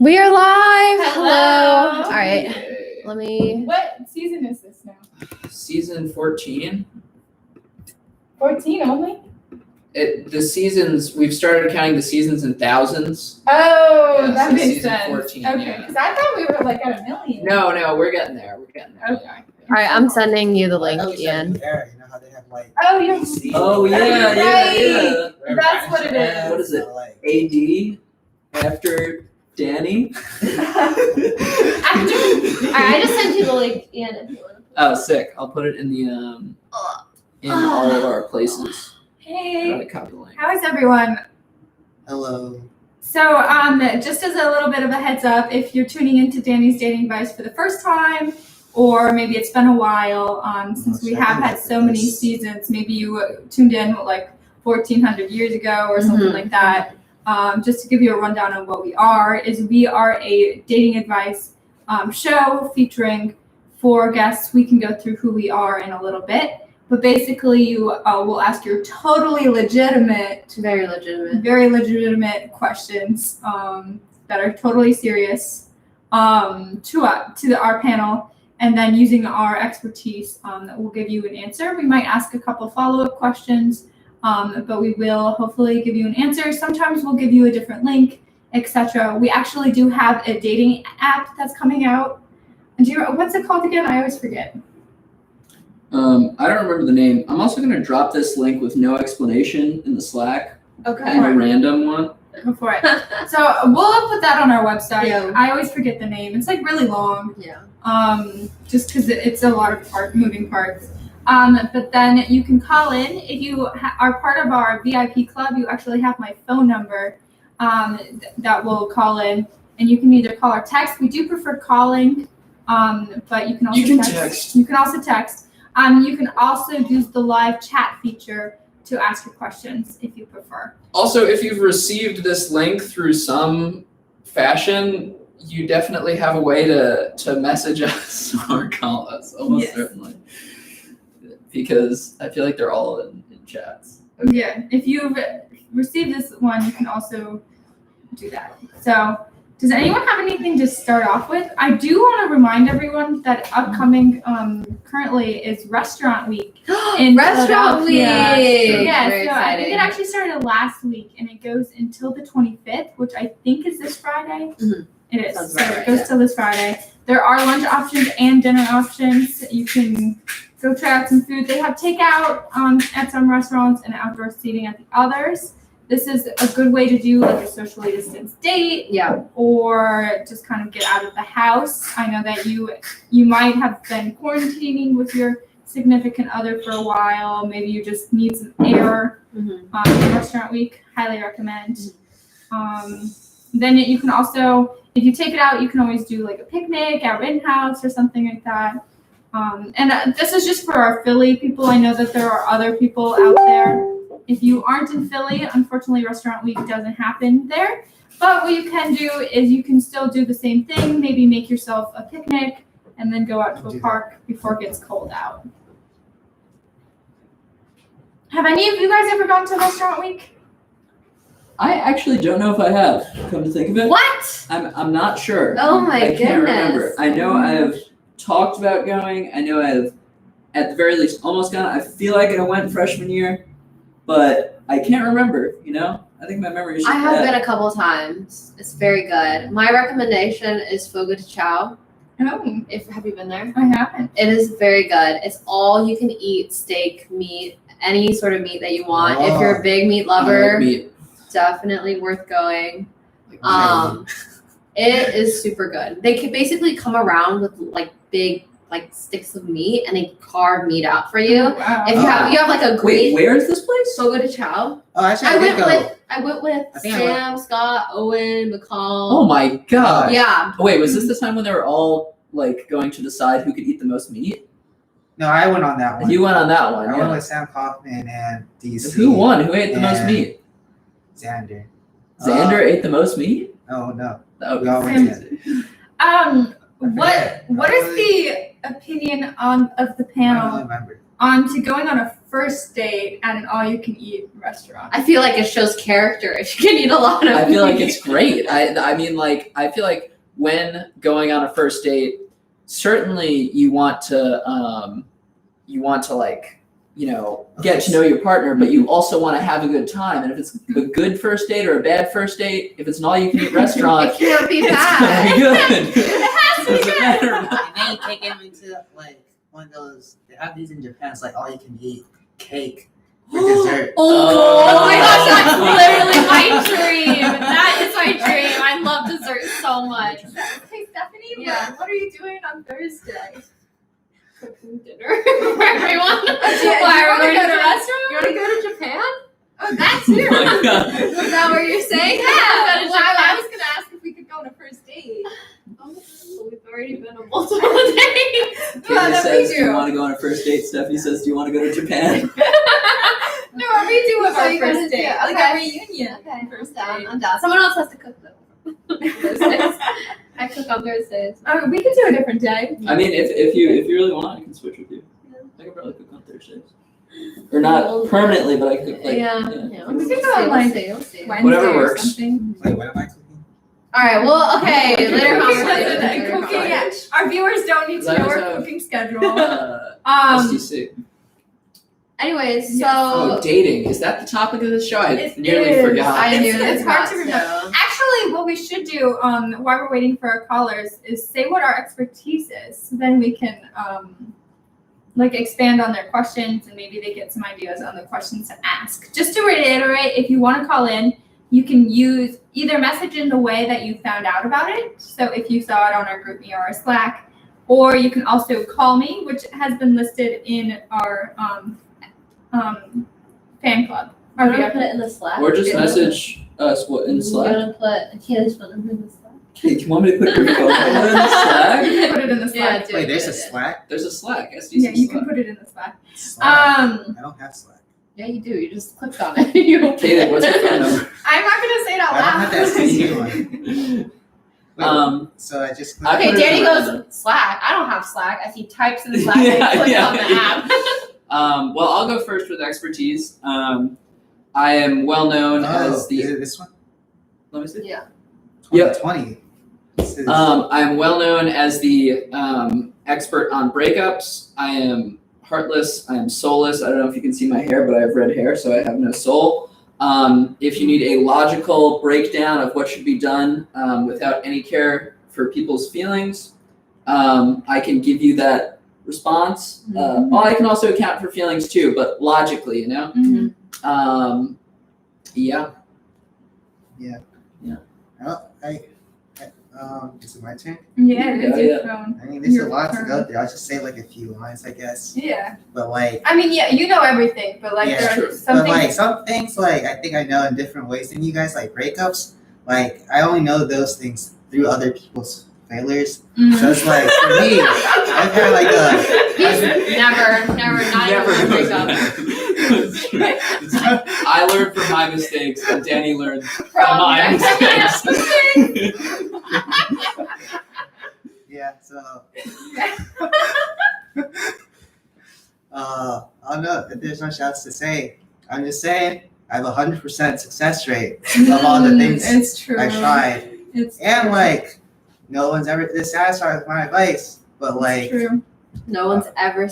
We are live. Hello. All right. Let me. What season is this now? Season 14. 14 only? The seasons, we've started counting the seasons in thousands. Oh, Yeah, that so makes season sense. 14, Okay, yeah. because I thought we were like at 1 million. No, we're getting there. Okay. All right. I'm sending you the link, Ian. You know how they have like. Oh, you're Oh, yeah, yeah. That's what it is. What is it? AD after Danny? I just sent you the link, Ian. If you want. Oh, sick. I'll put it in the in all of our places. I Hey, gotta copy the link. how is everyone? Hello. So, just as a little bit of a heads up, if you're tuning into Danny's Dating Advice for the first time, or maybe it's been a while, since we have had so many seasons, maybe you tuned in like 1,400 years ago or something Mhm. like that. Just to give you a rundown on what we are a dating advice show featuring 4 guests. We can go through who we are in a little bit, but basically you will ask your totally legitimate, Very legitimate. very legitimate questions that are totally serious to our panel, and then using our expertise that will give you an answer. We might ask a couple follow-up questions, but we will hopefully give you an answer. Sometimes we'll give you a different link, etc. We actually do have a dating app that's coming out. And what's it called again? I always forget. I don't remember the name. I'm also gonna drop this link with no explanation in the Slack. Okay. And a random one. Go for it. So we'll put that on our website. Yeah. I always forget the name. It's like really long. Yeah. Just because it's a lot of moving parts. But then you can call in if you are part of our VIP club. You actually have my phone number that will call in, and you can either call or text. We do prefer calling, but you can also text. You can also text. You can also use the live chat feature to ask your questions if you prefer. Also, if you've received this link through some fashion, you definitely have a way to message us or call us, almost Yes. certainly. Because I feel like they're all in chats. Yeah, if you've received this one, you can also do that. So, does anyone have anything to start off with? I do want to remind everyone that upcoming currently is Restaurant Week in Restaurant Week. Philadelphia. Yeah, Very so I think exciting. it actually started last week, and it goes until the 25th, which I think is this Friday. Mhm. It is. Sounds So about it right, goes yeah. till this Friday. There are lunch options and dinner options. You can go try out some food. They have takeout at some restaurants and outdoor seating at the others. This is a good way to do like a socially distanced date, Yeah. or just kind of get out of the house. I know that you might have been quarantining with your significant other for a while. Maybe you just need some air. Mm-hmm. Restaurant Week, highly recommend. Then you can also, if you take it out, you can always do like a picnic at Rittenhouse House or something like that. And this is just for our Philly people. I know that there are other people out there. If you aren't in Philly, unfortunately, Restaurant Week doesn't happen there. But what you can do is you can still do the same thing. Maybe make yourself a picnic and then go out to a park before it gets cold out. Have any of you guys ever gone to Restaurant Week? I actually don't know if I have, come to think of it. What? I'm not sure. Oh my I can't remember. goodness. I know I have talked about going. I know I have, at the very least, almost gone. I feel like I went freshman year, but I can't remember, you know? I think my memory is just I have bad. been a couple times. It's very good. My recommendation is Fogo de Chao. No, Have you been there? I haven't. It is very good. It's all you can eat steak, meat, any sort of meat that you want. If you're a big meat I like lover, meat. definitely worth going. Like, It is super good. They can basically come around with like big like sticks of meat and they carve meat out for you. Wow. If you have like a Wait, great where is this place? Fogo de Chao. Oh, actually, I I did went go. with I think I went. Sam, Scott, Owen, McCall. Oh my god. Yeah. Wait, was this the time when they were all like going to decide who could eat the most meat? No, I went on that one. You went on that one, I went yeah. with Sam Kaufman and DC. Who won? Who ate the most and meat? Xander. Xander ate the most meat? Oh no. That would We all be went crazy. What forget. is the opinion of the I don't panel remember. to going on a first date at an all-you-can-eat restaurant? I feel like it shows character if you can eat a lot of I feel like meat. it's great. I mean, like, I feel like when going on a first date, certainly you want to like, get to know your partner, but you also want to have a good time. And if it's a good first date or a bad first date, if it's an all-you-can-eat restaurant, It can't be it's bad. gonna be good. It has to be Doesn't good. matter. And then you take him into like one of those. They have these in Japan. It's like all you can eat cake for dessert. Oh my gosh, that's Oh. literally my dream. That is my dream. I love dessert so much. Hey, Stephanie, Yeah. what are you doing on Thursday? Cooking dinner for everyone. Do Why you are want to we go to doing- restaurant? You want to go to Japan? Oh, that Oh too. my God. Is that what you're saying? Yeah, Go to well, I Japan. was going to ask if we could go on a first date. Oh, we've already been on multiple days. Katie that says, we do you do. want to go on a first date? Stephanie says, do you want to go to Japan? No, we do with So our you guys first do- date. Like okay. a reunion. Okay, First I'm down. date. I'm down. Someone else has to cook though. Thursdays. I cook on Thursdays. Oh, we could do a different day. I mean, if you really want, I can switch with you. I can probably cook on Thursdays. Or not permanently, but I can cook like Yeah. We could go on, like, We'll see. Wednesday Whatever or works. something. Wait, what am I cooking? All right. Well, okay. Okay, Later cooking conversation. doesn't- Later Cooking, yeah. conversation. Our viewers don't need to Let know us our know. cooking schedule. STC. Anyways, so Oh, dating. Is that the topic of the show? I It nearly is. forgot. I knew It's hard to that, remember. so- Actually, what we should do while we're waiting for our callers is say what our expertise is. So then we can like expand on their questions and maybe they get some ideas on the questions to ask. Just to reiterate, if you want to call in, you can use either message in the way that you found out about it. So if you saw it on our GroupMe or our Slack, or you can also call me, which has been listed in our fan club. Are Or we we gonna put it in the Slack? Or just Yeah. message us in Slack. You're gonna put Kaylee's phone number in the Slack. Hey, do you want me to put your phone number in the Slack? You can put it in the Yeah, Slack. do Wait, it, there's do a it. Slack. There's a Slack. SDC Yeah, you Slack. can put it in the Slack. Slack. I don't have Slack. Yeah, you do. You just clicked on it. You opened Kaden, it. what's your phone number? I'm not gonna say it out I don't have loud. that SDC one. Wait, so I just I Okay, put it Danny in goes the- Slack. I don't have Slack. As he types in the Slack, Yeah, and clicks yeah, on the yeah. app. Well, I'll go first with expertise. I am well known as is the. it this one? Let me see. Yeah. Yep. 2020. This is- I'm well known as the expert on breakups. I am heartless. I am soulless. I don't know if you can see my hair, but I have red hair, so I have no soul. If you need a logical breakdown of what should be done without any care for people's feelings, I can give you that response. Well, I can also account for feelings too, but logically, you know? Mhm. Yeah. Oh, is it my turn? Yeah, it is Yeah, your yeah. phone. I mean, there's Your a lot to turn. go through. I'll just say like a few lines, I guess. Yeah. But like, I mean, yeah, you know everything, but like Yeah, there true. are some but things. like some things, like I think I know in different ways than you guys. Like breakups, like I only know those things through other people's failures. Mhm. So it's like for me, I've had like He's never, not Never even knows break up. that. It's true. I learned from my mistakes, and Danny learned from my mistakes. yeah. So I don't know if there's much else to say. I'm just saying I have 100% success rate of all the things It's true. I tried, It's and true. like no one's ever dissatisfied with my advice. But It's like, true. No one's ever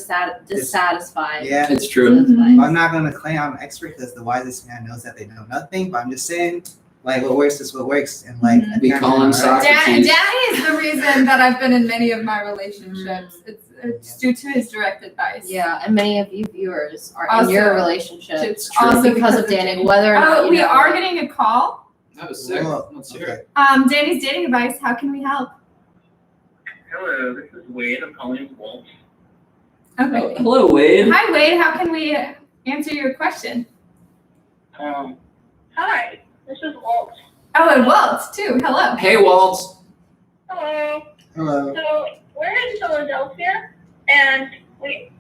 dissatisfied. yeah. It's true. Mhm. I'm not gonna claim I'm an expert because the wisest man knows that they know nothing. But I'm just saying, like, what works is what works, and like, Mhm. I We think I'm call him doing all right. Socrates. Danny is the reason that I've been in many of my relationships. It's due to his direct advice. Yeah, and many of you viewers are Also, in your relationships it's also true. because of Danny, whether or not Oh, you we know are it. getting a call. That was sick. Whoa, Let's hear okay. it. Danny's dating advice. How can we help? Hello, this is Wade. I'm calling from Walt. Okay. Oh, hello, Wade. Hi, Wade. How can we answer your question? Hi, this is Walt. Oh, and Walt too. Hello. Hey, Walt. Hello. Hello. So we're in Philadelphia, and we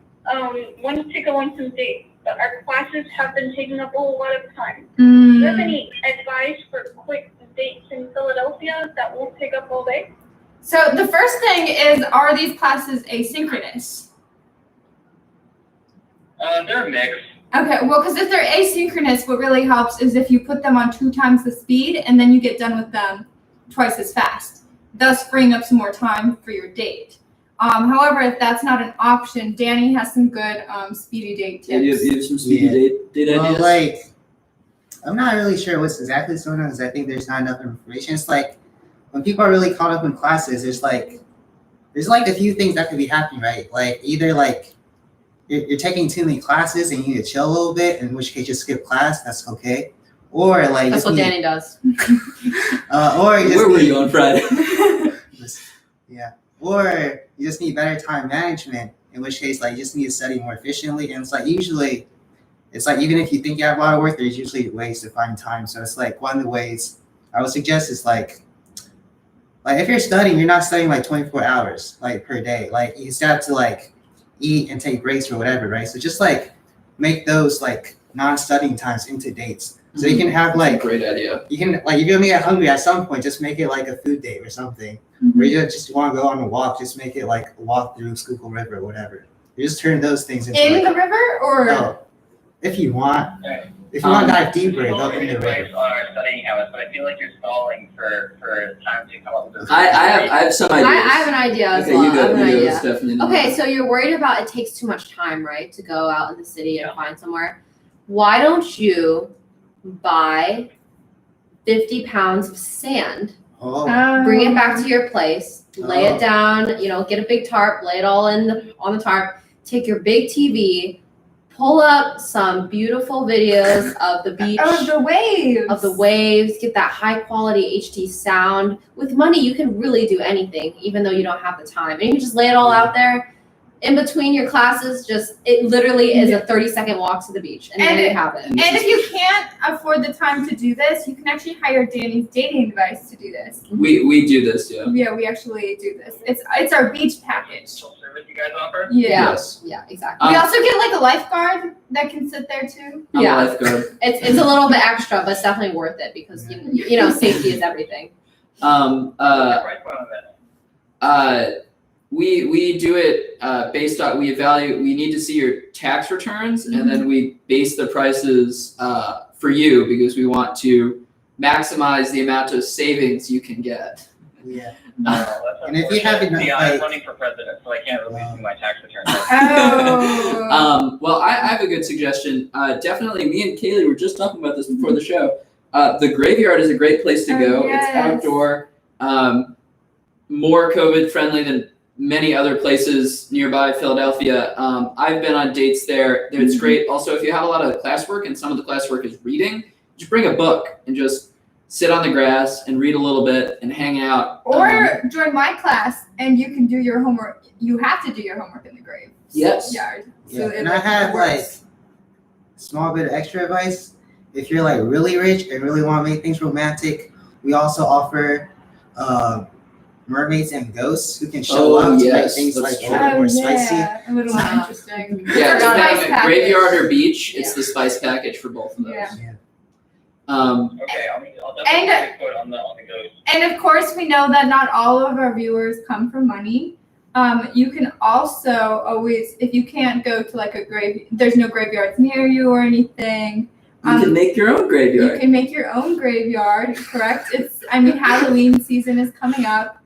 wanted to go on some dates, but our classes have been taking up a whole lot of time. Do you have any advice for quick dates in Philadelphia that won't take up all day? So the first thing is, are these classes asynchronous? They're a mix. Okay, well, because if they're asynchronous, what really helps is if you put them on 2 times the speed and then you get done with them twice as fast, thus freeing up some more time for your date. However, if that's not an option, Danny has some good speedy date tips. Yeah, you have some speedy date Well, ideas? like, I'm not really sure what's exactly going on because I think there's not enough information. It's like when people are really caught up in classes, there's like a few things that could be happening, right? Like either like you're taking too many classes and you need to chill a little bit, in which case just skip class, that's okay. Or like That's what Danny does. or you just Where were need, you on Friday? yeah. Or you just need better time management, in which case like you just need to study more efficiently. And it's like usually it's like even if you think you have a lot of work, there's usually ways to find time. So it's like one of the ways I would suggest is like if you're studying, you're not studying like 24 hours like per day. Like you still have to like eat and take breaks or whatever, right? So just like make those like non-studying times into dates. So you can have like Great idea. you can like if you're gonna get hungry at some point, just make it like a food date or something. Where you just want to go on a walk, just make it like a walk through Schuylkill River or whatever. You just turn those things into In like, the river or? no, if you want. Okay. If you want to dive deeper, We've go all in the advice river. on our studying habits, but I feel like you're stalling for time to come up with this. I have some ideas. I have an idea as Okay, well. you I have go. an You go, idea. Stephanie. Okay, so you're worried about it takes too much time, right, to go out in the city and find somewhere. Why don't you buy 50 pounds of sand, Oh, bring it back to your place, lay Oh. it down, get a big tarp, lay it all on the tarp, take your big TV, pull up some beautiful videos of the beach, Oh, the waves. of the waves, get that high quality HD sound. With money, you can really do anything, even though you don't have the time. And you can just lay it all out there. In between your classes, it literally is a 30-second walk to the beach, and there you have it. And if you can't afford the time to do this, you can actually hire Danny's dating advice to do this. We do this, yeah. Yeah, we actually do this. It's our beach package. Social service you guys offer? Yeah. Yes. Yeah, exactly. We Um, also get like a lifeguard that can sit there too. I'm Yeah. a lifeguard. It's a little bit extra, but it's definitely worth it because safety is everything. Price point on that. We do it based on we need to see your tax returns and then we base the prices for you because we want to maximize the amount of savings you can get. yeah. No, that's And if you have unfortunate. enough, See, I'm like- running for president, so I can't release my tax return. Oh. Well, I have a good suggestion. Definitely, me and Kaylee were just talking about this before the show. The graveyard is a great place to go. Yes. It's outdoor, more COVID friendly than many other places nearby Philadelphia. I've been on dates there. It's great. Also, if you have a lot of classwork and some of the classwork is reading, just bring a book and just sit on the grass and read a little bit and hang out. Or join my class and you can do your homework. You have to do your homework in the grave Yes. yard. Yeah. it, And I have works. small bit of extra advice. If you're like really rich and really want to make things romantic, we also offer mermaids and ghosts who can show Oh, up to make yes, things that's like true. a little more Oh, spicy. yeah, a little more Wow. interesting. Yeah, It's our depending spice on package. graveyard or beach, it's Yeah. the spice package for both of those. Yeah. Okay, I'll definitely take quote on the ghost. And of course, we know that not all of our viewers come from money. You can also always, if you can't go to like there's no graveyards near you or anything. You can make your own You graveyard. can make your own graveyard, correct? Halloween season is coming up.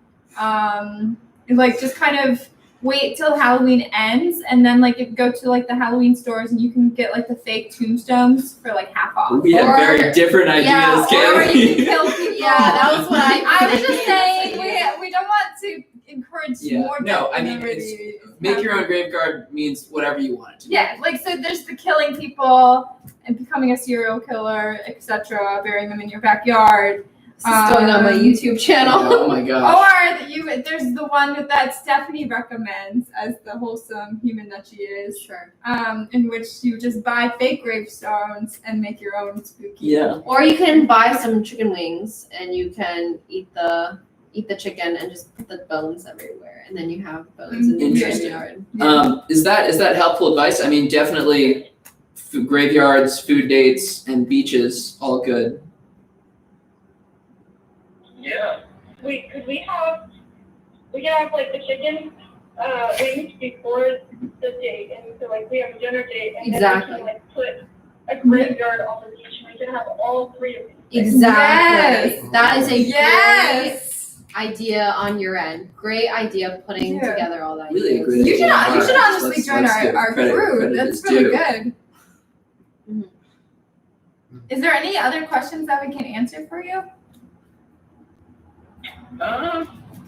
Just kind of wait till Halloween ends and then go to the Halloween stores and you can get the fake tombstones for half off. We have Or- very different ideas, yeah, Or you Kaylee. can kill people. Yeah, that was what I was just saying we don't want to encourage Yeah, more no, death I than mean, already Make your own happened. graveyard means whatever you want it to be. Yeah, so there's the killing people and becoming a serial killer, etc., burying them in your backyard. This is going on my YouTube channel. Oh my gosh. Or there's the one that Stephanie recommends as the wholesome human that she is, Sure. in which you just buy fake gravestones and make your own spooky. Yeah. Or you can buy some chicken wings and you can eat the chicken and just put the bones everywhere, and then you have bones in your Interesting. yard. Is that helpful advice? I mean, definitely graveyards, food dates, and beaches, all good. Yeah. We can have the chicken arranged before the date, and so like we have a dinner date, and Exactly. then we can like put a graveyard on the beach, and we can have all three of these. Exactly. Yes. That is a Yes. great idea on your end. Great idea putting Yeah. together all that. Really a ideas. great You should, idea. you should Alright, honestly let's- join let's give our credit where crew. credit That's is really due. good. Mhm. Is there any other questions that we can answer for you?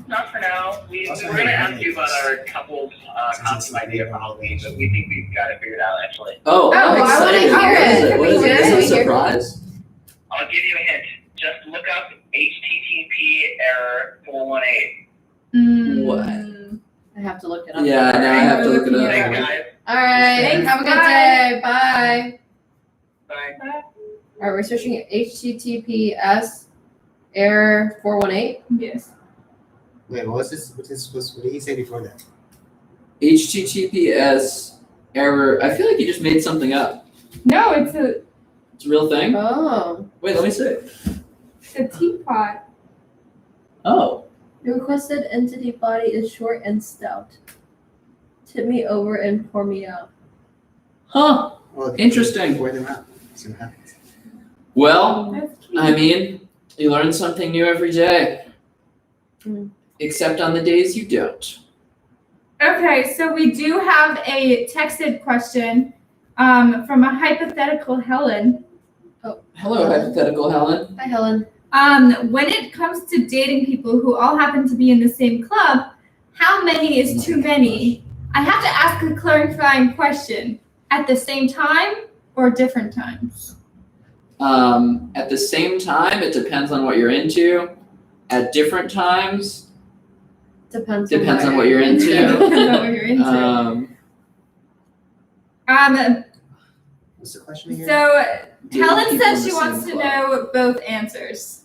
Not for now. We Also, were going to yeah, ask you about our couple's costume idea for Halloween, but we think we've got it figured out actually. Oh, I'm I wanna excited. hear What is it. it? What is it? Can Is we it a hear it? surprise? I'll give you a hint. Just look up HTTP error 418. What? I have to look it up. Yeah, now I have to look it We're up. looking Thanks, guys. All right. Thanks, Have a good bye. day. Bye. Bye. All right, we're searching HTTPS error 418. Yes. Wait, what was this? What did he say before that? HTTPS error. I feel like you just made something up. No, it's a It's a real thing. Oh. Wait, let me see. teapot. Oh, The requested entity body is short and stout. Tip me over and pour me out. huh. Well, Interesting. Pour them out. See what happens. Well, That's cute. I mean, you learn something new every day. Mm. Except on the days you don't. Okay, so we do have a texted question from a hypothetical Helen. Hello, hypothetical Helen. Hi, Helen. When it comes to dating people who all happen to be in the same club, how many is too many? I have to ask a clarifying question. At the same time or different times? At the same time, it depends on what you're into. At different times, Depends on what you're into. Depends on what you're into. What's the question again? So dating Helen people says in she the wants same to club. know both answers.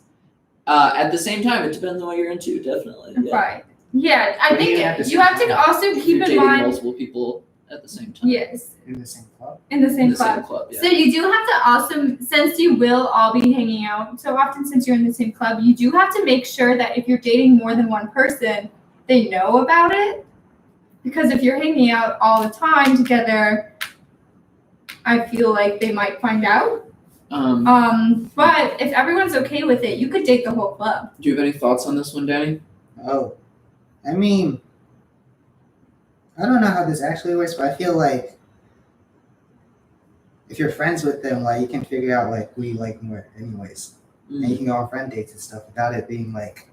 At the same time, it depends on what you're into, definitely. Yeah. Right. Yeah, I What do you think mean at the you same have to time? also If keep you're in dating mind. multiple people at the same time. Yes, In the same club? in the In same the club. same club, yeah. So you do have to also, since you will all be hanging out so often since you're in the same club, you do have to make sure that if you're dating more than one person, they know about it. Because if you're hanging out all the time together, I feel like they might find out. But if everyone's okay with it, you could date the whole club. Do you have any thoughts on this one, Danny? Oh, I mean, I don't know how this actually works, but I feel like if you're friends with them, like you can figure out like who you like more, anyways, and you can go on friend dates and stuff without it being like.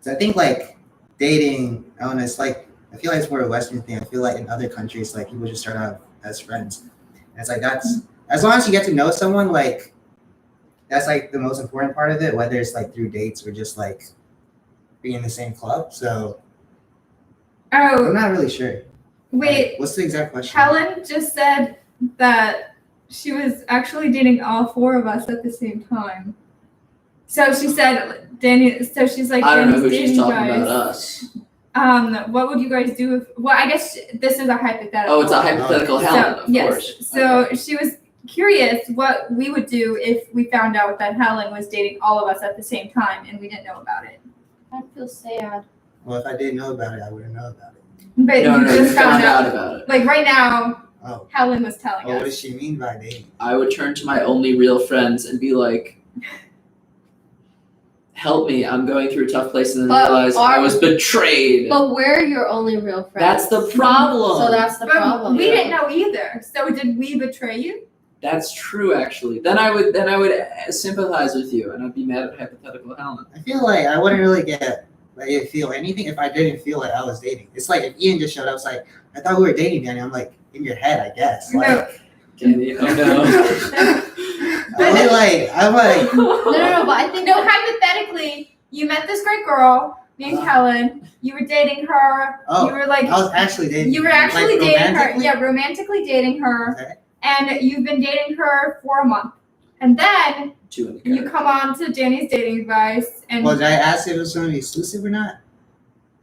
So I think like dating, I don't know, it's like I feel like it's more a Western thing. I feel like in other countries, like people just start out as friends, and it's like that's as long as you get to know someone, like that's like the most important part of it, whether it's like through dates or just like being in the same club. So Oh, I'm not really sure. wait. Like, what's the exact question? Helen just said that she was actually dating all four of us at the same time. So she said, Danny. So she's like, I don't know Danny's who she's dating talking guys. about us. What would you guys do if? Well, I guess this is a hypothetical. Oh, it's a hypothetical Helen, of yes. course. So Okay. she was curious what we would do if we found out that Helen was dating all of us at the same time and we didn't know about it. I feel sad. Well, if I didn't know about it, I wouldn't know about it. But No, you no, you just found out about it. Like right now, Oh, Helen was telling what us. does she mean by dating? I would turn to my only real friends and be like, help me, I'm going through a tough place, and then But realize I are- was betrayed. But we're your only real friends. That's the problem. So that's the But problem. we didn't know either. So did we betray you? That's true, actually. Then I would sympathize with you, and I'd be mad at hypothetical Helen. I feel like I wouldn't really get like feel anything if I didn't feel like I was dating. It's like if Ian just showed up, it's like I thought we were dating, Danny. I'm like in your head, I guess. Like, Danny, oh no. I'm like, No, but I think No, hypothetically, you met this great girl named Helen. You were dating her. Oh, you were like, I was actually dating. you were her. actually Like, dating her. romantically? Yeah, romantically dating her. Okay. And you've been dating her for a month. And then 2 in the you car. come on to Danny's dating advice. And Well, did I ask if it was going to be exclusive or not?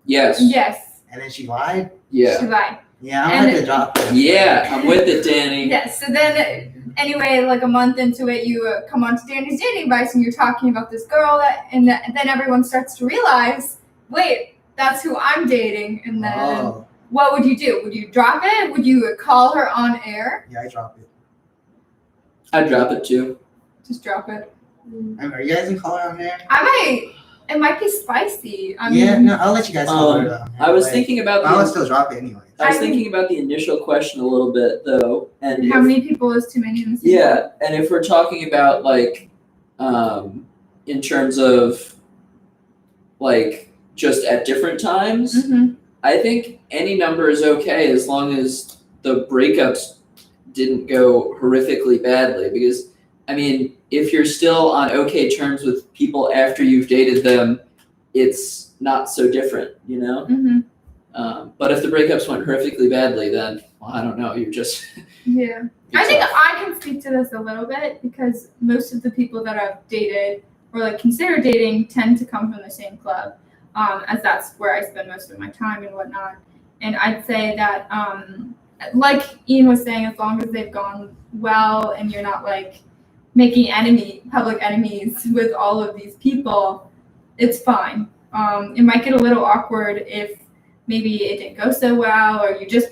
Yes. yes, And then she lied. Yeah. she lied. Yeah, I'm And- going to drop her. Yeah, I'm with it, Danny. Yes. So then, anyway, like a month into it, you come on to Danny's dating advice and you're talking about this girl. And then everyone starts to realize, wait, that's who I'm dating. And then Oh, what would you do? Would you drop it? Would you call her on air? Yeah, I drop it. I'd drop it too. Just drop it. Are you guys in call her on there? It might be spicy. Yeah, no, I'll let you guys call her on there. I was Like, thinking about I would the, still drop it anyway. I was I mean- thinking about the initial question a little bit though, and How if- many people is too many in the same yeah, and if we're talking about like, in terms of like just at different times, Mm-hmm. I think any number is okay as long as the breakups didn't go horrifically badly. Because, I mean, if you're still on okay terms with people after you've dated them, it's not so different, you know? Mm-hmm. But if the breakups went horrifically badly, then, well, I don't know, you're just. Yeah. I think I can speak to this a little bit because most of the people that I've dated or like consider dating tend to come from the same club, as that's where I spend most of my time and whatnot. And I'd say that, like Ian was saying, as long as they've gone well and you're not like making public enemies with all of these people, it's fine. It might get a little awkward if maybe it didn't go so well, or you just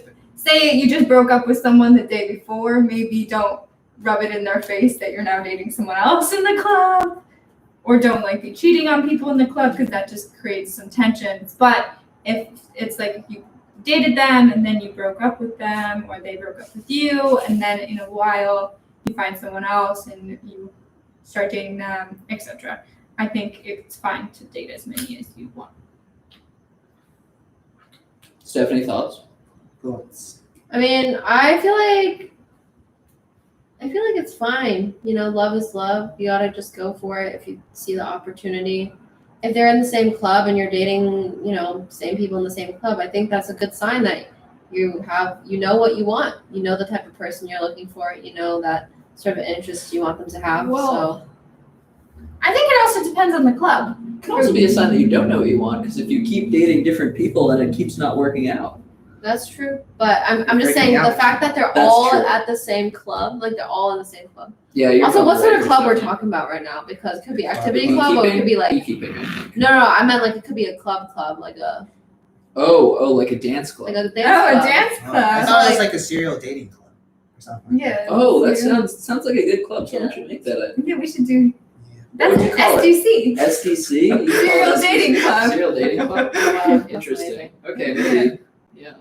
broke up with someone the day before. Maybe don't rub it in their face that you're now dating someone else in the club, or don't like be cheating on people in the club because that just creates some tensions. But if it's like if you dated them and then you broke up with them, or they broke up with you, and then in a while you find someone else and you start dating them, etc. I think it's fine to date as many as you want. Stephanie, thoughts? Cool. I mean, I feel like it's fine. You know, love is love. You gotta just go for it if you see the opportunity. If they're in the same club and you're dating, you know, same people in the same club, I think that's a good sign that you know what you want. You know the type of person you're looking for. You know that sort of interest you want them to have. Well, I think it also depends on the club. It can also be a sign that you don't know what you want, because if you keep dating different people, then it keeps not working out. that's true. But I'm just Breaking saying out. the fact that they're That's all true. at the same club, like they're all in the same club. Yeah, you're Also, what probably sort right of club for we're Stephanie. talking about right now? Because it could be activity Beekeeping? club, or it could be like Beekeeping. no, I meant like it could be a club, like a Oh, like a dance club. dance A club. dance I club. thought it was like a serial dating club or something. Yeah. Oh, that Yeah. sounds like a good club. Someone should make that a Yeah, we should do. What That's would you call it? SDC. SDC. You call it Serial SDC? dating club. Serial dating club. That's Interesting. amazing. Okay, maybe. Yeah.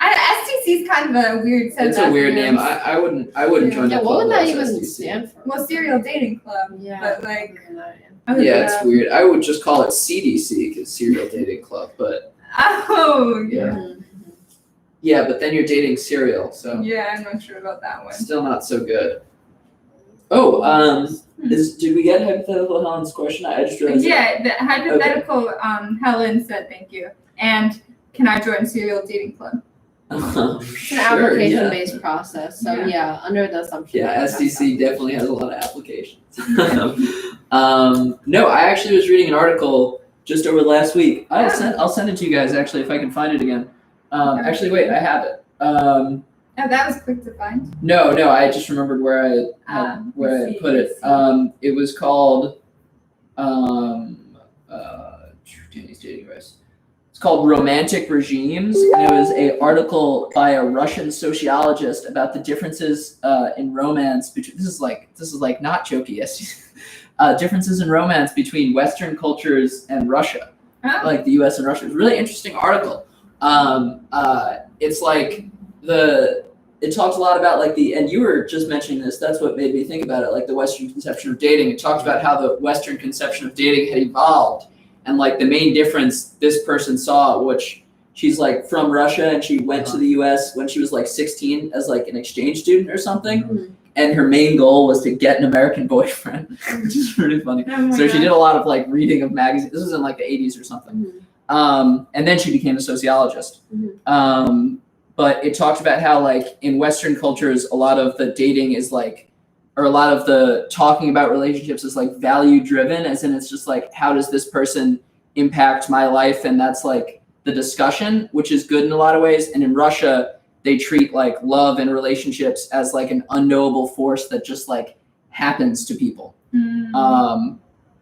SDC is kind of a weird set It's of a weird name. acronyms. I wouldn't join Yeah, the what club would that that's even SDC. stand for? Well, serial dating club. Yeah. But like, Yeah, it's weird. I would just call it CDC, because serial dating club. But Oh, yeah. Mhm. yeah, but then you're dating cereal, so Yeah, I'm not sure about that one. still not so good. Oh, did we get hypothetical Helen's question? I just realized. Yeah, the hypothetical Helen said thank you. And can I join serial dating club? It's an application-based process, so Yeah. yeah, under the assumption. Yeah, that SDC definitely has a lot of applications. No, I actually was reading an article just over last week. I'll send it to you guys actually if I can find it again. Actually, wait, I have it. Oh, that was quick to find. No, I just remembered where I I put it. see. It was called Danny's dating advice. It's called Romantic Regimes, and it was a article by a Russian sociologist about the differences in romance between. This is like not jokey. Yes, differences in romance between Western cultures and Russia, Oh, like the U.S. and Russia. It's a really interesting article. It's like it talks a lot about like and you were just mentioning this. That's what made me think about it. Like the Western conception of dating. It talked about how the Western conception of dating had evolved. And like the main difference this person saw, which she's like from Russia and she went to the US when she was like 16 as like an exchange student or something. Mhm. And her main goal was to get an American boyfriend, which is pretty funny. oh my So she God. did a lot of like reading of magazines. This was in like the 80s or something. Mhm. And then she became a sociologist. Mhm. But it talked about how like in Western cultures, a lot of the dating is like, or a lot of the talking about relationships is like value driven, as in it's just like, how does this person impact my life? And that's like the discussion, which is good in a lot of ways. And in Russia, they treat like love and relationships as like an unknowable force that just like happens to people,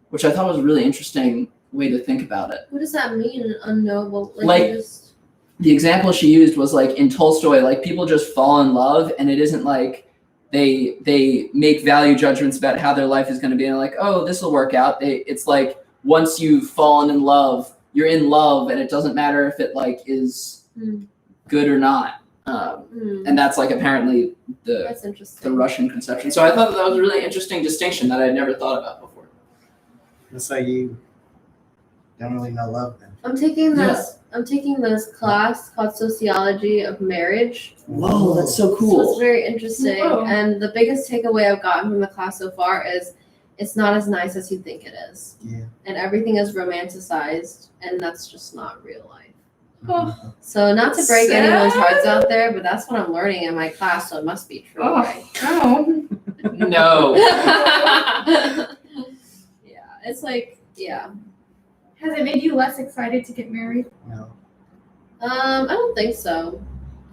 which I thought was a really interesting way to think about it. What does that mean? Unknowable? Like- you just- the example she used was like in Tolstoy, like people just fall in love, and it isn't like they make value judgments about how their life is going to be, and like, oh, this will work out. It's like once you've fallen in love, you're in love, and it doesn't matter if it like is good or not. And that's like apparently That's the interesting. Russian conception. So I thought that was a really interesting distinction that I'd never thought about before. It's like you don't really know love then. I'm taking this class called Sociology of Marriage. Whoa, that's so So it's cool. very interesting. Whoa. And the biggest takeaway I've gotten from the class so far is it's not as nice as you think it is. Yeah. And everything is romanticized, and that's just not real life. Oh. So not to break Sad. anyone's hearts out there, but that's what I'm learning in my class, so it must be true, Oh. right? Oh. No. Yeah, it's like, yeah. Has it made you less excited to get married? No. I don't think so.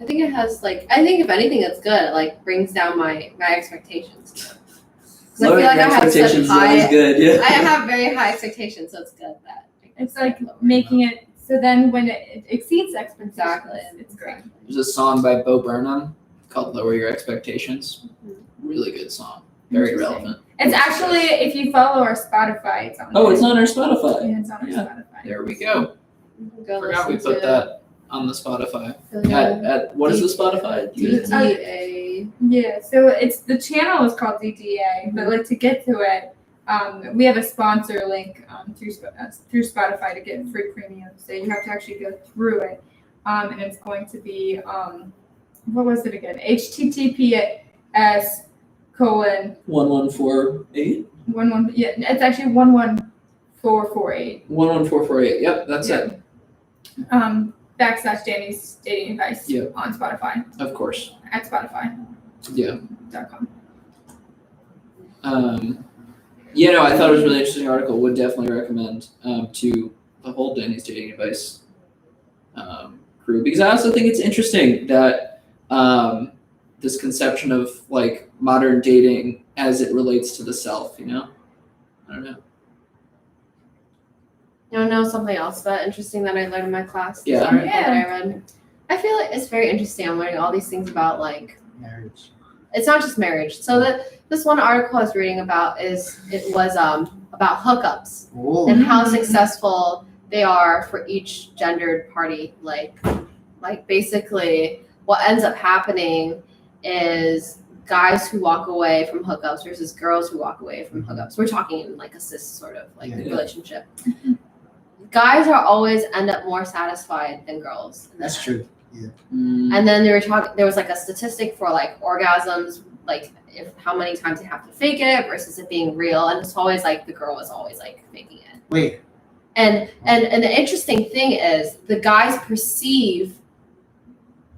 I think it has I think if anything, it's good. It like brings down my expectations. 'Cause I feel Lowering like I have such expectations is always high. good. Yeah. I have very high expectations, so it's good that It's like making it so then when it exceeds expectations, Exactly. it's great. There's a song by Bo Burnham called "Lower Your Expectations." Really good song. Very Interesting. relevant. It's actually, if you follow our Spotify, it's on Oh, there. it's on our Spotify. Yeah, it's on our Yeah. Spotify. There we go. go Forgot we listen put to that on the Spotify. it. At what is the Spotify? DDA. Yeah, so it's the channel is called DDA, but like to get to it, we have a sponsor link through Spotify to get free premium. So you have to actually go through it, and it's going to be what was it again? HTTPS:// 11448. Yeah, it's actually 11448. 11448. Yep, that's it. / Danny's dating advice Yeah. on Spotify Of course. at Yeah. Spotify.com. I thought it was a really interesting article. Would definitely recommend to the whole Danny's Dating Advice crew, because I also think it's interesting that this conception of like modern dating as it relates to the self. I don't know. You want to know something else that interesting that I learned in my class? Yeah. This article Yeah. that I read. I feel like it's very interesting. I'm learning all these things about like Marriage. it's not just marriage. So this one article I was reading about was about hookups Whoa. and how successful they are for each gendered party. Like basically what ends up happening is guys who walk away from hookups versus girls who walk away from hookups. We're talking in like a cis sort of like Yeah. relationship. Guys are always end up more satisfied than girls. That's true. And then there was like a statistic for like orgasms, like if how many times they have to fake it versus it being real. And it's always like the girl is always like faking it. Wait. And the interesting thing is the guys perceive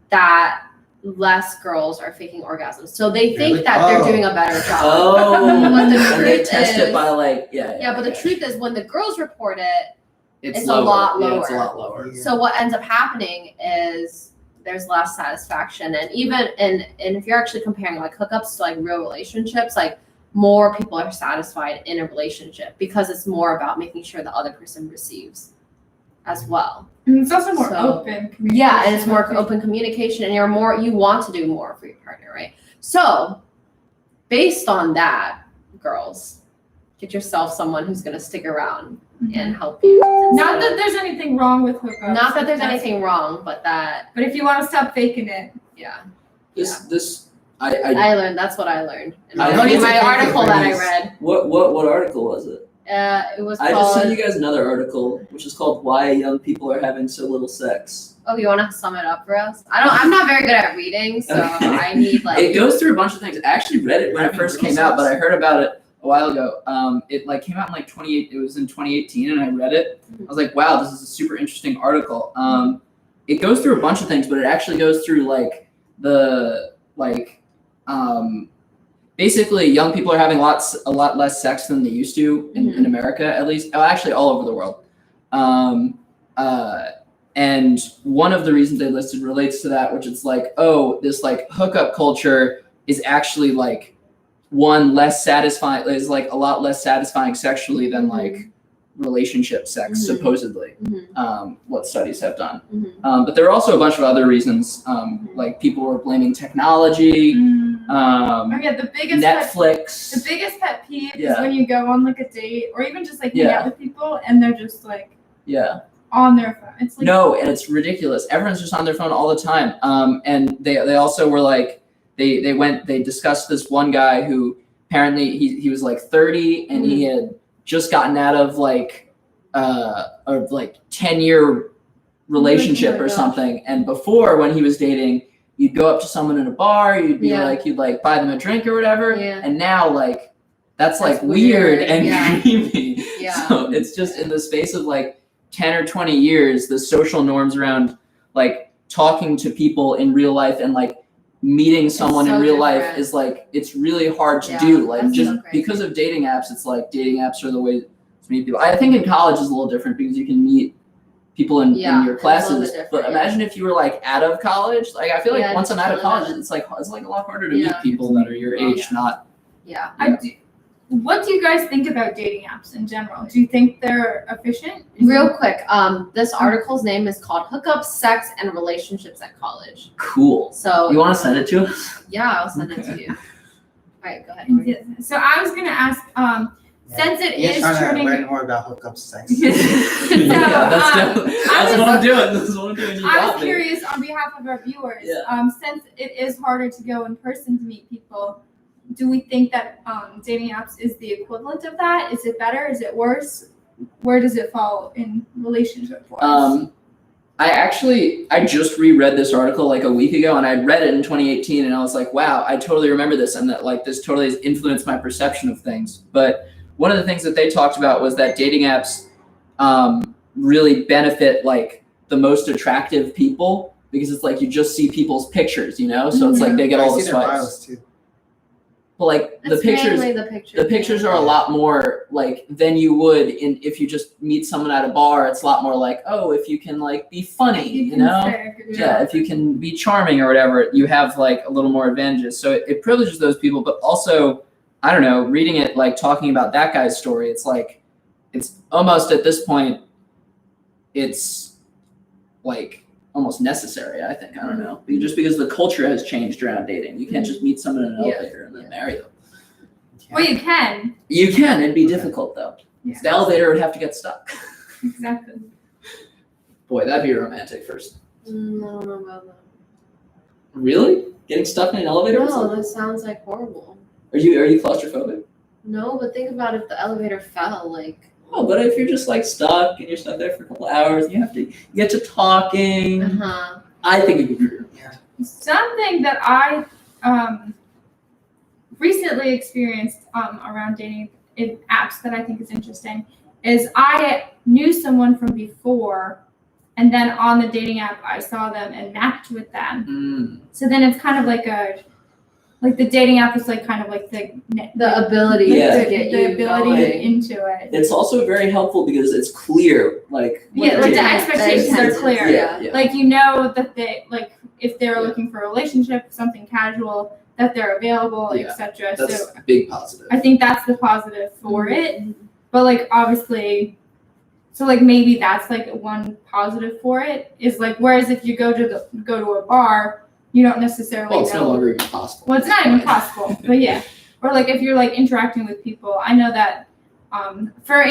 that less girls are faking orgasms. So they think Really? that they're Oh. doing a better job. Oh, But the and they truth test it is- by like Yeah, but the truth is when the girls report it, it's a lower. lot Yeah, it's a lower. lot lower. Yeah. so what ends up happening is there's less satisfaction. And even and if you're actually comparing like hookups to like real relationships, like more people are satisfied in a relationship because it's more about making sure the other person receives as well. And it's also more So- open communication. Yeah, and it's more open communication and you want to do more for your partner, right? So based on that, girls, get yourself someone who's gonna stick around and help you. Not instead that of- there's anything wrong with hookups. not that there's That's- anything wrong, but that But if you want to stop faking it, yeah. I I learned. That's what I learned. In I my, think in my it's a article big that I difference. read, what article was it? it was I just sent called. you guys another article, which is called "Why Young People Are Having So Little Sex." Oh, you want to sum it up for us? I'm not very good at reading, so Okay. I need It like. goes through a bunch of things. I actually read it when it Having first little came out, sex? but I heard about it a while ago. It like came out in like 28. It was in 2018, and I read it. I was like, wow, this is a super interesting article. It goes through a bunch of things, but it actually goes through like basically young people are having a lot less sex than they used to in America, at least. Oh, actually, all over the world. And one of the reasons they listed relates to that, which is like, oh, this like hookup culture is actually like less satisfying, is like a lot less satisfying sexually than like relationship sex, Mhm. supposedly, Mhm. what studies have done. Mhm. But there are also a bunch of other reasons. Like people were blaming technology, Okay, the biggest Netflix. pet peeve is Yeah. when you go on like a date or even just like hang Yeah. out with people and they're just like Yeah. on their phone. It's like No, and it's ridiculous. Everyone's just on their phone all the time. And they also were like, they discussed this one guy who apparently he was like 30 and he had just gotten out of like a like 10-year relationship Oh my or gosh. something. And before, when he was dating, you'd go up to someone in a bar, you'd be Yeah. like, you'd like buy them a drink or whatever. Yeah. And now like that's like That's weird weird, and yeah. creepy. Yeah. So it's just in the space of like 10 or 20 years, the social norms around like talking to people in real life and like meeting someone so in real life different. is like, it's really hard to Yeah, do. Like that's just so crazy. because of dating apps, it's like dating apps are the way to meet people. I think in college is a little different because you can meet people in Yeah, your it's a little classes. bit different, But yeah. imagine if you were like out of college. Like I feel like Yeah, once I'm out of totally college, different. it's like a lot harder to Yeah. meet people that are your age, Yeah. not Yeah. what do you guys think about dating apps in general? Do you think they're efficient? Real quick, this article's name is called "Hookups, Sex, and Relationships at College." cool. So You want to send it to us? Yeah, I'll send it to Okay. you. All right, go ahead. So I was gonna ask, since it You're is trying turning to learn more about hookup sex. Yeah, that's um, that's what I'm doing. That's what I'm doing. You I got was me. curious on behalf of our viewers, Yeah. since it is harder to go in person to meet people, do we think that dating apps is the equivalent of that? Is it better? Is it worse? Where does it fall in relationship wise? I just reread this article like a week ago, and I read it in 2018, and I was like, wow, I totally remember this, and that like this totally has influenced my perception of things. But one of the things that they talked about was that dating apps really benefit like the most attractive people because it's like you just see people's pictures, you know, so it's like they get I all the see their swipes. bios too. But like the It's pictures, mainly the pictures are a lot more like than you would in if you just meet someone at a bar. It's a lot more like, oh, if you can like be funny, you can know. say a good Yeah, job. if you can be charming or whatever, you have like a little more advantages. So it privileges those people, but also, I don't know, reading it, like talking about that guy's story, it's like, it's almost at this point, it's like almost necessary, I think. I don't know. Just because the culture has changed around dating. You can't just meet someone in an Yeah. elevator and then marry them. Well, you can. You can, it'd be difficult though. Yeah. The elevator would have to get stuck. Exactly. Boy, that'd be romantic first. I don't know about that. Really? Getting stuck in an elevator? with No, someone? that sounds like horrible. Are you claustrophobic? No, but think about if the elevator fell, like. Oh, but if you're just like stuck and you're stuck there for a couple hours, you get to talking. Uh-huh. I think it would be weird. Something that I recently experienced around dating in apps that I think is interesting is I knew someone from before, and then on the dating app I saw them and matched with them. So then it's kind of like the dating app is like kind of like The ability Yeah. to get the you ability going. into it. It's also very helpful because it's clear, like what Yeah, they're like the doing. expectations are clear. Yeah. Like you know that they like if they're Yeah. looking for a relationship, something casual, that they're available, Yeah. etc. That's So a big positive. I think that's the positive for it. Mhm. But like obviously, so like maybe that's like one positive for it is like whereas if you go to a bar, you don't necessarily Well, it's know. no longer even possible. Well, it's not even possible, but yeah. Or like if you're like interacting with people, I know that. For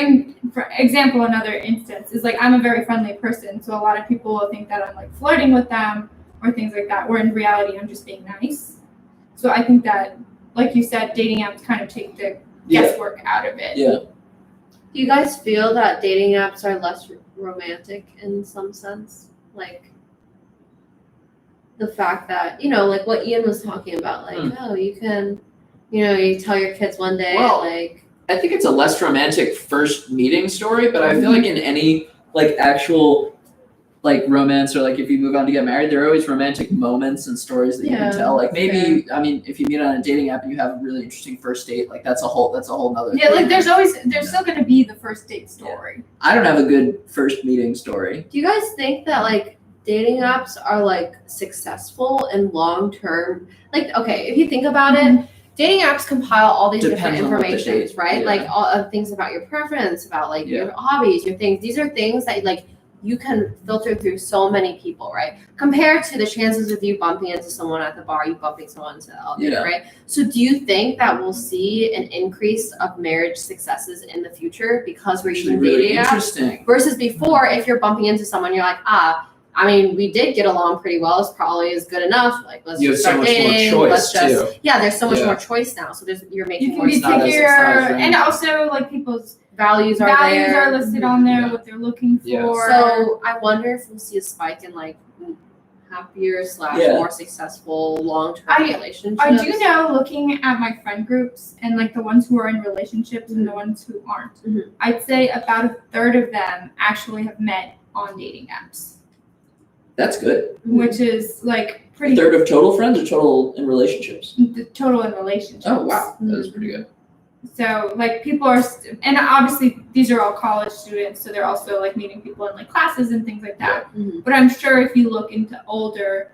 example, another instance is like I'm a very friendly person, so a lot of people will think that I'm like flirting with them or things like that. Where in reality, I'm just being nice. So I think that, like you said, dating apps kind of take the Yeah. guesswork out of it. Yeah. Do you guys feel that dating apps are less romantic in some sense? Like the fact that, like what Ian was talking about, like, oh, you can, you tell your kids one day, Well, like, I think it's a less romantic first meeting story, but I feel like in any like actual like romance or like if you move on to get married, there are always romantic moments and stories that you Yeah, can tell. Like maybe fair. I mean if you meet on a dating app and you have a really interesting first date, like that's a whole nother Yeah, thing. like there's still gonna be the first date story. I don't have a good first meeting story. do you guys think that like dating apps are like successful and long term? Like, okay, if you think about it, dating apps compile all these different Depends on what the informations, date- right? yeah. Like all of things about your preference, about like Yeah. your hobbies, your things. These are things that like you can filter through so many people, right? Compared to the chances of you bumping into someone at the bar, you bumping someone into the elevator, Yeah. right? So do you think that we'll see an increase of marriage successes in the future because we're Actually, using really dating apps? interesting. Versus before, if you're bumping into someone, you're like, I mean, we did get along pretty well. It's probably is good enough. Like, let's You have just so start much more dating. choice, Let's just too. yeah. There's so much Yeah. more choice now. So you're making You can more be It's not as- it's pickier, not as and random. also like people's values are values there. are listed on there, Yeah. what they're looking for. Yeah. So I wonder if we'll see a spike in like happier / Yeah. more successful long-term I- relationships. I do know, looking at my friend groups and like the ones who are in relationships and the ones who aren't, Mhm. I'd say about a third of them actually have met on dating apps, That's good. which is like A pretty third of total friends or total in relationships? the total in relationships. Oh wow, that's pretty good. So like people are, and obviously these are all college students, so they're also like meeting people in like classes and things like that. Mhm. But I'm sure if you look into older,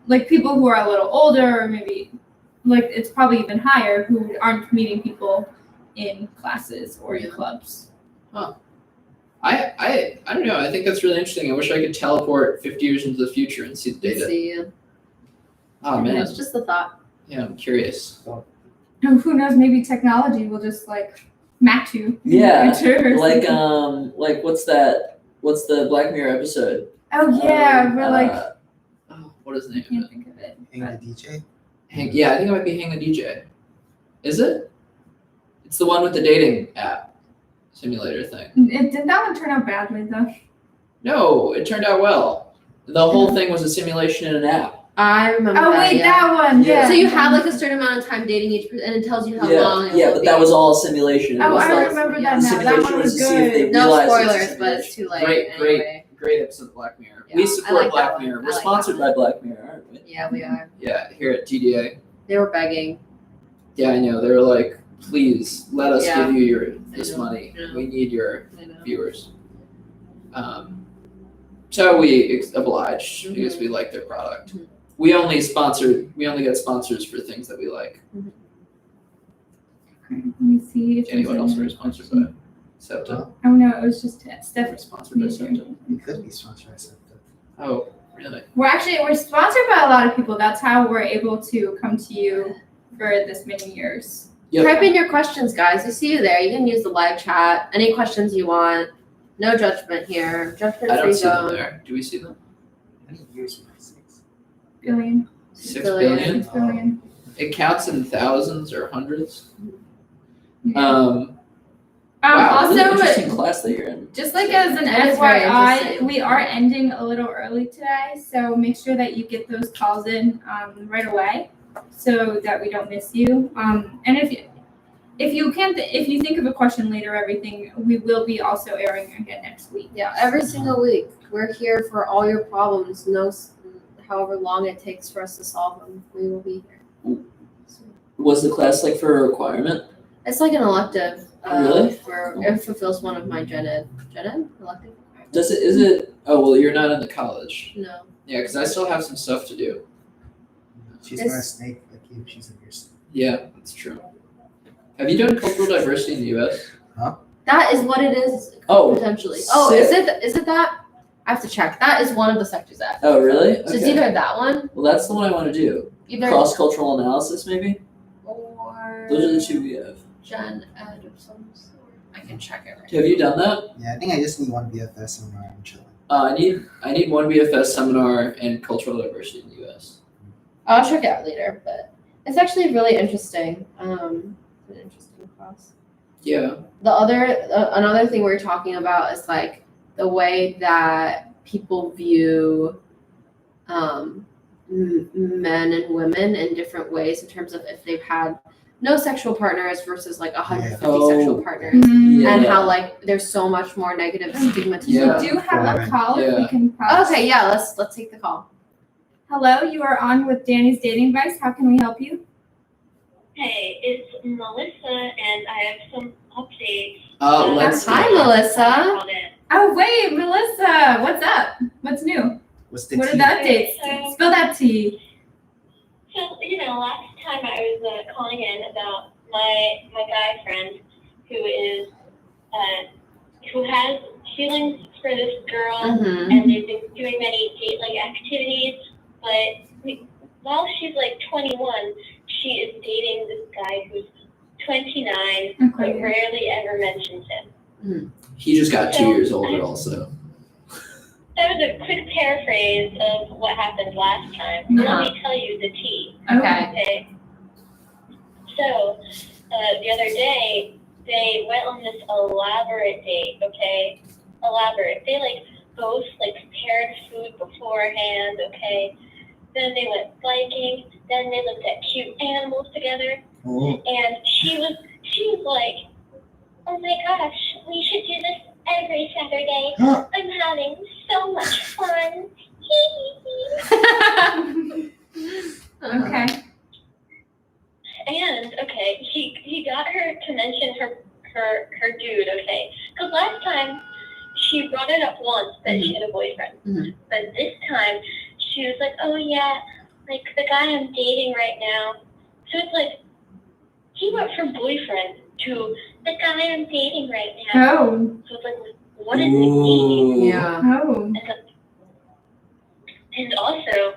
like people who are a little older, or maybe like it's probably even higher, who aren't meeting people in classes or in Yeah. clubs. I don't know. I think that's really interesting. I wish I could teleport 50 years into the future and see the Let's data. see. Oh man, It's just a thought. yeah, I'm curious. And who knows? Maybe technology will just like match you. in the Yeah, future or like something. what's that? What's the Black Mirror episode? Oh yeah, we're like oh, what is the name I can't of it? think of it. Hang the DJ. Yeah, I think it might be Hang the DJ. Is it? It's the one with the dating app simulator thing. Did that one turn out badly though? No, it turned out well. The whole thing was a simulation in an app. I remember Oh that. wait, yeah. that one. Yeah. Yeah. So you had like a certain amount of time dating each person, and it tells you how long. It yeah, will but be. that was all simulation. It Oh, was I not- remember yeah. that The now. That simulation one was was to see if they good. No realized spoilers, it's but it's too late. Great anyway. great episode of Black Mirror. Yeah, We I support like that Black one. Mirror. I We're like sponsored that by Black Mirror, aren't we? Yeah, we are. Yeah, here at TDA. They were begging. Yeah, I know. They were like, please let us Yeah. give you this I know, money. I know. We need your I know. viewers. So we obliged because Mhm. we like their product. Mhm. We only get sponsors for things that we like. Let me see if Jenny, there's what else any are we other sponsored questions. by? Septa. Oh no, it was just Steph. We're sponsored by Septa. We could be sponsored by something. Oh, really? We're sponsored by a lot of people. That's how we're able to come to you for this many years. Yep. Type in your questions, guys. We see you there. You can use the live chat. Any questions you want. No judgment here. I Judgment don't free see them zone. there. Do we see them? How many years am I? 6? Billion. 6 billion. billion? 6 billion. It counts in thousands or hundreds. Yeah. Wow, really Also, interesting class that you're in. just like as an That is very FYI, interesting. we are ending a little early today, so make sure that you get those calls in right away, so that we don't miss you. And if you think of a question later, everything we will be also airing again next week. Yeah, every single week. We're here for all your problems. However long it takes for us to solve them, we will be here. Was the class like for a requirement? It's like an elective. Really? It fulfills one of my gen ed elective requirements. Is it? Oh well, you're not in the college. No. Yeah, because I still have some stuff to do. She's It's- not a snake like you. She's a nurse. Yeah, that's true. Have you done cultural diversity in the U.S.? That is what it is. Oh, Potentially. Oh, is sick. it that? I have to check. That is one of the sectors that. Oh, really? So it's either that one, Well, that's the one I want to do. either Cross-cultural analysis, maybe? or Those are the two we have. gen ed of some sort. I can check it right Have you done that? Yeah, I think I just need one BFS somewhere. I'm chilling. I need one BFS seminar and cultural diversity in the U.S. I'll check it out later, but it's actually really interesting. An interesting class. Yeah. The other another thing we're talking about is like the way that people view men and women in different ways in terms of if they've had no sexual partners versus like 150 Yeah. sexual partners, Yeah. and how like there's so much more negative stigmatism. We do have a call if we Yeah. can pause. Okay, yeah, let's take the call. Hello, you are on with Danny's Dating Advice. How can we help you? Hey, it's Melissa, and I have some updates. Let's. Hi, Melissa. I called in. Oh wait, Melissa, what's up? What's new? What's the What are tea? the updates? Spill that tea. So, last time I was calling in about my guy friend who has feelings for this girl, Mm-hmm. and they've been doing many date-like activities, but while she's like 21, she is dating this guy who's 29, but Okay. rarely ever mentions him. He just got 2 So, years older, also. That was a quick paraphrase of what happened last time. Uh-huh. Let me tell you the tea. Okay. Okay. So, the other day, they went on this elaborate date, okay? Elaborate. They, both, prepared food beforehand, okay? Then they went biking. Then they looked at cute animals together. Oh, And she was like, oh my gosh, we should do this every Saturday. Huh. I'm having so much fun. Okay. And okay, he got her to mention her dude, okay? Because last time she brought it up once that she had a boyfriend, Mhm. but this time she was like, oh yeah, like the guy I'm dating right now. So it's like he went from boyfriend to the guy I'm dating right now. Oh. So it's like, what does it mean? Yeah. Oh. And also,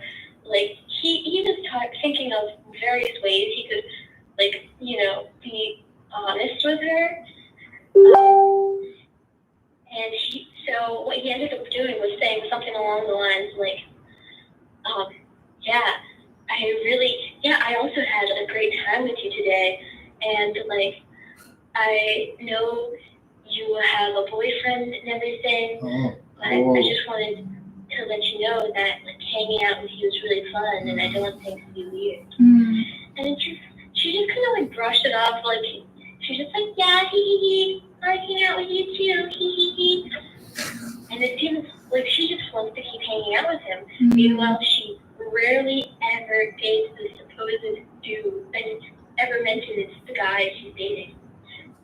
he was thinking of various ways he could, be honest with her. And so what he ended up doing was saying something along the lines like, I also had a great time with you today, and I know you have a boyfriend and everything, oh, but I just wanted to let you know that hanging out with you is really fun, and I don't want things to be weird. Mm. And she just kind of brushed it off, she's just like, yeah, hee, I hang out with you too, hee. And it seems like she just wants to keep hanging out with him. Mm. Meanwhile, she rarely ever dates the supposed dude and ever mentions it's the guy she's dating.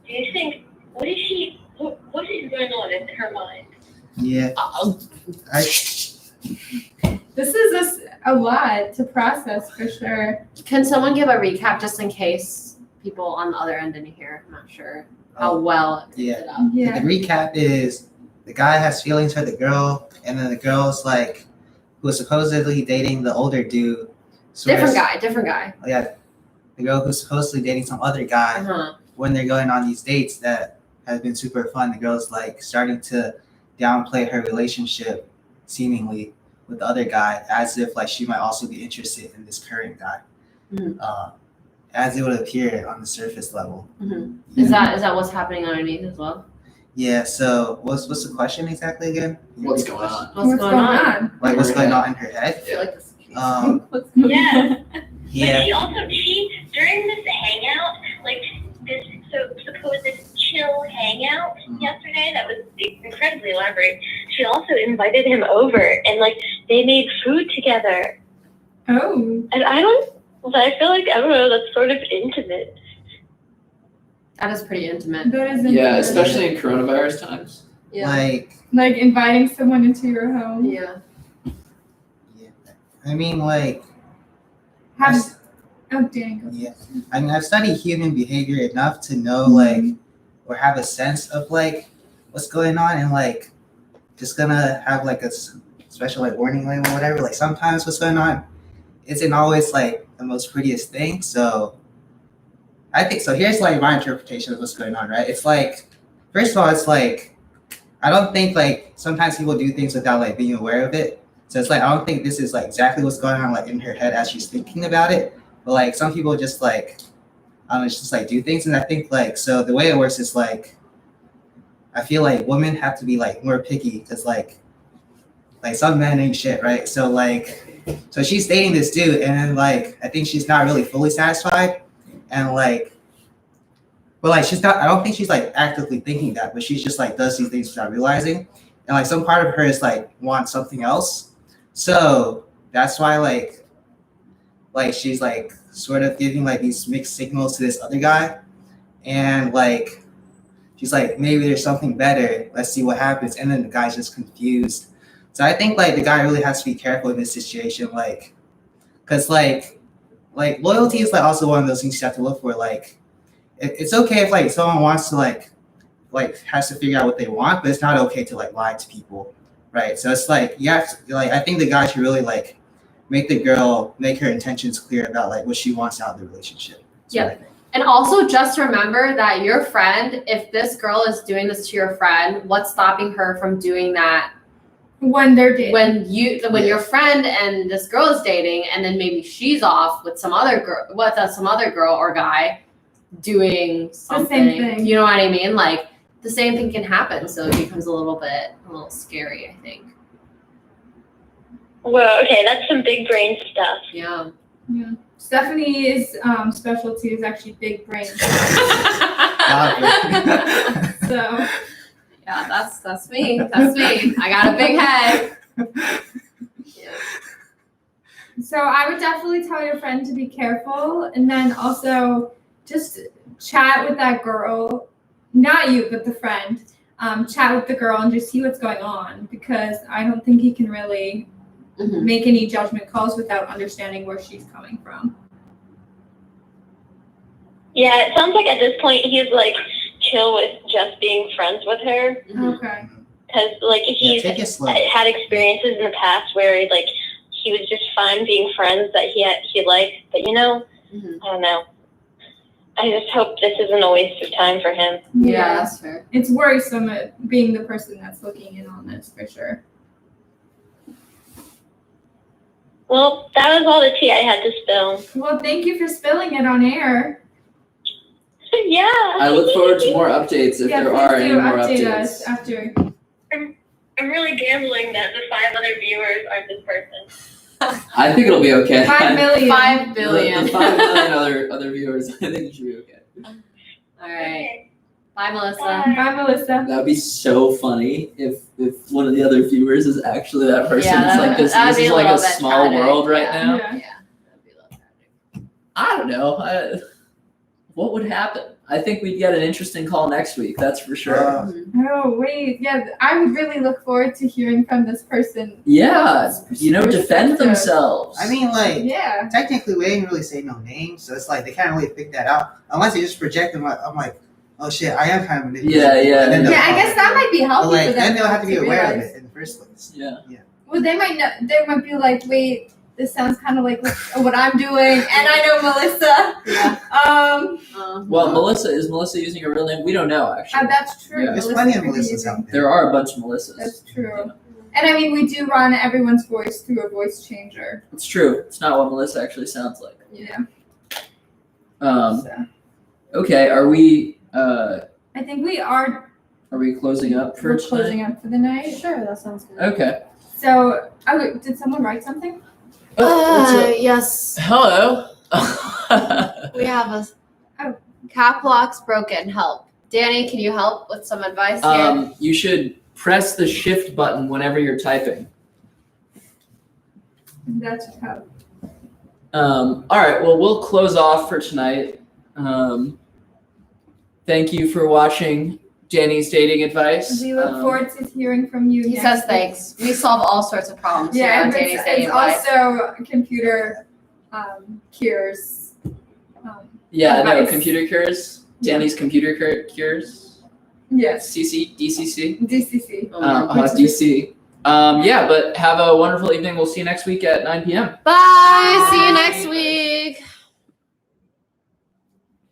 Do you think, what is going on in her mind? yeah. This is a lot to process for sure. Can someone give a recap just in case people on the other end didn't hear? I'm not sure how well it Yeah. it up. Yeah. The recap is the guy has feelings for the girl, and then the girl's who was supposedly dating the older dude. Different guy. Yeah, the girl who's supposedly dating some other guy. Uh-huh. When they're going on these dates that have been super fun, the girl's starting to downplay her relationship, seemingly, with the other guy, as if she might also be interested in this current guy, as it would appear on the surface level. Mhm. Yeah. Is that what's happening underneath as well? Yeah. So what's the question exactly again? What's going on? What's going on? What's going on in her head? I feel like this. What's going Yeah. on? Yeah. She during this hangout, this supposed chill hangout yesterday that was incredibly elaborate, she also invited him over and they made food together. Oh. And I feel like, I don't know, that's sort of intimate. That is pretty intimate. That is Yeah, interesting. especially in coronavirus times. Yeah. Like inviting someone into your home. Yeah. I mean, Have, oh, dang. yeah. I mean, I've studied human behavior enough to know, or have a sense of, what's going on, and, just gonna have, a special, warning label or whatever. Sometimes what's going on isn't always, the most prettiest thing. So, I think, so here's, my interpretation of what's going on, right? It's, first of all, it's, I don't think, sometimes people do things without, being aware of it. So it's I don't think this is exactly what's going on in her head as she's thinking about it. But some people just I don't know, just do things. And I think so the way it works is I feel women have to be more picky because some men ain't shit, right? So so she's dating this dude, and then I think she's not really fully satisfied, and but she's not. I don't think she's actively thinking that, but she's just does these things without realizing, and some part of her is wants something else. So that's why she's sort of giving these mixed signals to this other guy, and she's maybe there's something better. Let's see what happens, and then the guy's just confused. So I think the guy really has to be careful in this situation, because like loyalty is like also one of those things you have to look for. Like it's okay if like someone wants to like has to figure out what they want, but it's not okay to like lie to people, right? So it's like you have to, like, I think the guy should really like make her intentions clear about like what she wants out of the relationship. That's what I think. And also just remember that your friend, if this girl is doing this to your friend, what's stopping her from doing that when they're dating? when your friend and this girl is dating, and then maybe she's off with some other girl or guy doing something. same thing. You know what I mean? Like the same thing can happen, so it becomes a little scary, I think. Well, okay, that's some big brain stuff. Yeah. Yeah. Stephanie's specialty is actually big brain. So Yeah, that's me. That's me. I got a big head. Yeah. So I would definitely tell your friend to be careful, and then also just chat with that girl, not you, but the friend. Chat with the girl and just see what's going on, because I don't think he can really Mhm. make any judgment calls without understanding where she's coming from. Yeah, it sounds like at this point he's like chill with just being friends with her, Mhm. Okay. because like he's take it slow. had experiences in the past where like he was just fine being friends that he liked, but Mhm. I don't know. I just hope this isn't a waste of time for him. Yeah, that's fair. It's worrisome being the person that's looking in on this for sure. Well, that was all the tea I had to spill. Well, thank you for spilling it on air. Yeah. I look forward to more updates if Yeah, there please are do any more update updates. us after. I'm really gambling that the 5 other viewers aren't this person. I think it'll be okay. 5 million. 5 The billion. 5 million other viewers, I think it should be okay. All right. Bye, Melissa. Bye, Melissa. That would be so funny if one of the other viewers is actually that person. Yeah, It's like this that'd is be a like a little bit small tragic, world right yeah. now. Yeah. Yeah. That'd be a little tragic. I don't know. What would happen? I think we'd get an interesting call next week. That's for sure. Mhm. Oh, wait. Yeah, I would really look forward to hearing from this person. Yeah, defend Perspective. themselves. I mean, like, Yeah. technically we didn't really say no names, so it's like they can't really pick that out unless they just project them. I'm like, oh shit, I am kind of manipulating. Yeah, yeah. And then they'll Yeah, I guess that might be But helpful like, for them. then they'll have to be aware of realize. it in the first place. yeah. Well, they might be like, wait, this sounds kind of like what I'm doing, and I know Melissa. Yeah. Well, Melissa, is Melissa using her real name? We don't know, actually. That's true. Yeah. There's Melissa plenty of could be Melissas using- out there. There are a bunch of Melissas. That's true. And I mean, we do run everyone's voice through a voice changer. It's true. It's not what Melissa actually sounds like. Yeah. Um, So okay, are we I think we are closing up for tonight? closing up for the night. Sure, that sounds good. Okay. So, did someone write something? Yes. Hello. We have a Oh. cap lock's broken. Help. Danny, can you help with some advice here? You should press the shift button whenever you're typing. That's how. All right, well, we'll close off for tonight. Thank you for watching Danny's dating advice. We look forward to hearing from you. He next says week. thanks. We solve all sorts of problems here Yeah, on and Danny's dating it's advice. also computer cures. Yeah, no, advice. computer cures. Danny's computer cures. Yes, DCC. DCC. DC. Yeah, but have a wonderful evening. We'll see you next week at 9 p.m. Bye. See you next week.